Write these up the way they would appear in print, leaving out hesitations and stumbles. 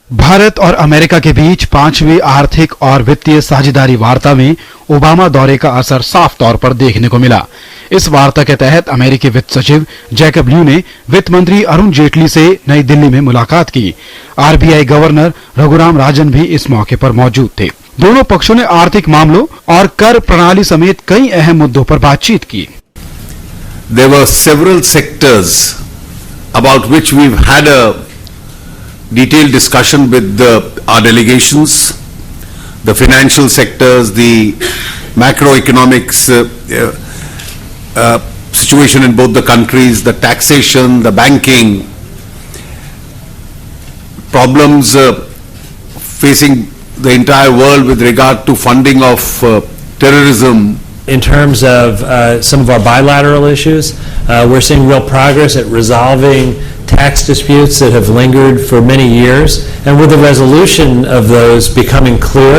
भारत और अमेरिका के बीच पांचवी आर्थिक और वित्तीय साझेदारी वार्ता में ओबामा दौरे का असर साफ तौर पर देखने को मिला। इस वार्ता के तहत अमेरिकी वित्त सचिव जैकब ल्यू ने वित्त मंत्री अरुण जेटली से नई दिल्ली में मुलाकात की। आरबीआई गवर्नर रघुराम राजन भी इस मौके पर मौजूद थे। दोनों पक्षों ने आर्थिक मामलों और कर प्रणाली समेत कई अहम मुद्दों पर बातचीत की। There were several sectors about which we've had a detailed discussion with our delegations, the financial sectors, the macroeconomics situation in both the countries, the taxation, the banking, problems facing the entire world with regard to funding of terrorism. In terms of some of our bilateral issues, we're seeing real progress at resolving tax disputes that have lingered for many years, and with the resolution of those becoming clear,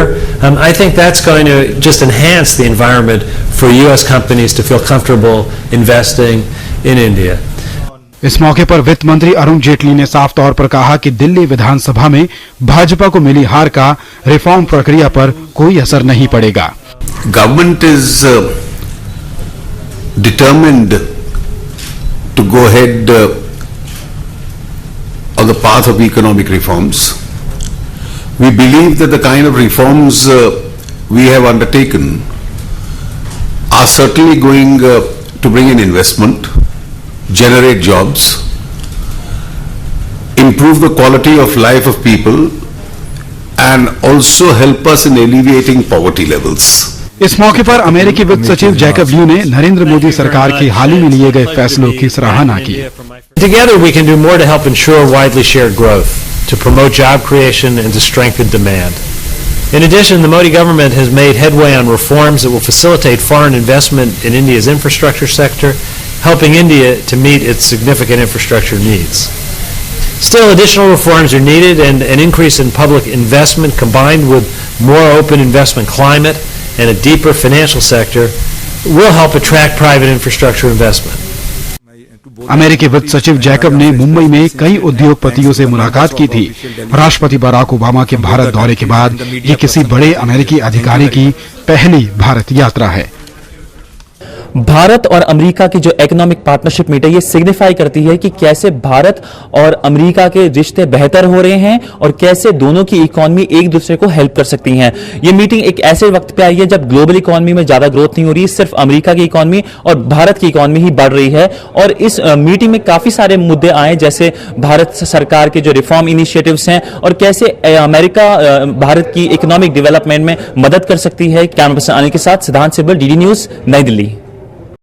I think that's going to just enhance the environment for U.S. companies to feel comfortable investing in India. इस मौके पर वित्त मंत्री अरुण जेटली ने साफ तौर पर कहा कि दिल्ली विधानसभा में भाजपा को मिली हार का रिफॉर्म प्रक्रिया पर कोई असर नहीं पड़ेगा। Government is determined to go ahead on the path of economic reforms. We believe that the kind of reforms we have undertaken are certainly going to bring in investment, generate jobs, improve the quality of life of people, and also help us in alleviating poverty levels. इस मौके पर अमेरिकी वित्त सचिव Jacob ल्यू ने नरेंद्र मोदी सरकार के हाल ही में लिए गए फैसलों की सराहना की। Together we can do more to help ensure widely shared growth, to promote job creation and to strengthen demand. In addition, the Modi government has made headway on reforms that will facilitate foreign investment in India's infrastructure sector, helping India to meet its significant infrastructure needs. Still, additional reforms are needed, and an increase in public investment combined with more open investment climate and a deeper financial sector will help attract private infrastructure investment. अमेरिकी वित्त सचिव Jacob ने मुंबई में कई उद्योगपतियों से मुलाकात की थी। राष्ट्रपति बराक ओबामा के भारत दौरे के बाद ये किसी बड़े अमेरिकी अधिकारी की पहली भारत यात्रा है। भारत और अमेरिका की जो इकोनॉमिक पार्टनरशिप मीट है, ये सिग्निफाई करती है कि कैसे भारत और अमेरिका के रिश्ते बेहतर हो रहे हैं और कैसे दोनों की इकोनॉमी एक दूसरे को हेल्प कर सकती हैं। ये मीटिंग एक ऐसे वक्त पे आई है जब ग्लोबल इकोनॉमी में ज्यादा ग्रोथ नहीं हो रही, सिर्फ अमेरिका की इकोनॉमी और भारत की इकोनॉमी ही बढ़ रही है। और इस मीटिंग में काफी सारे मुद्दे आए, जैसे भारत सरकार के जो रिफॉर्म इनिशिएटिव्स हैं और कैसे अमेरिका भारत की इकोनॉमिक डेवलपमेंट में मदद कर सकती है। कैमरा पर्सन अनिल के साथ सिद्धांत सिब्बल, डीडी न्यूज, नई दिल्ली।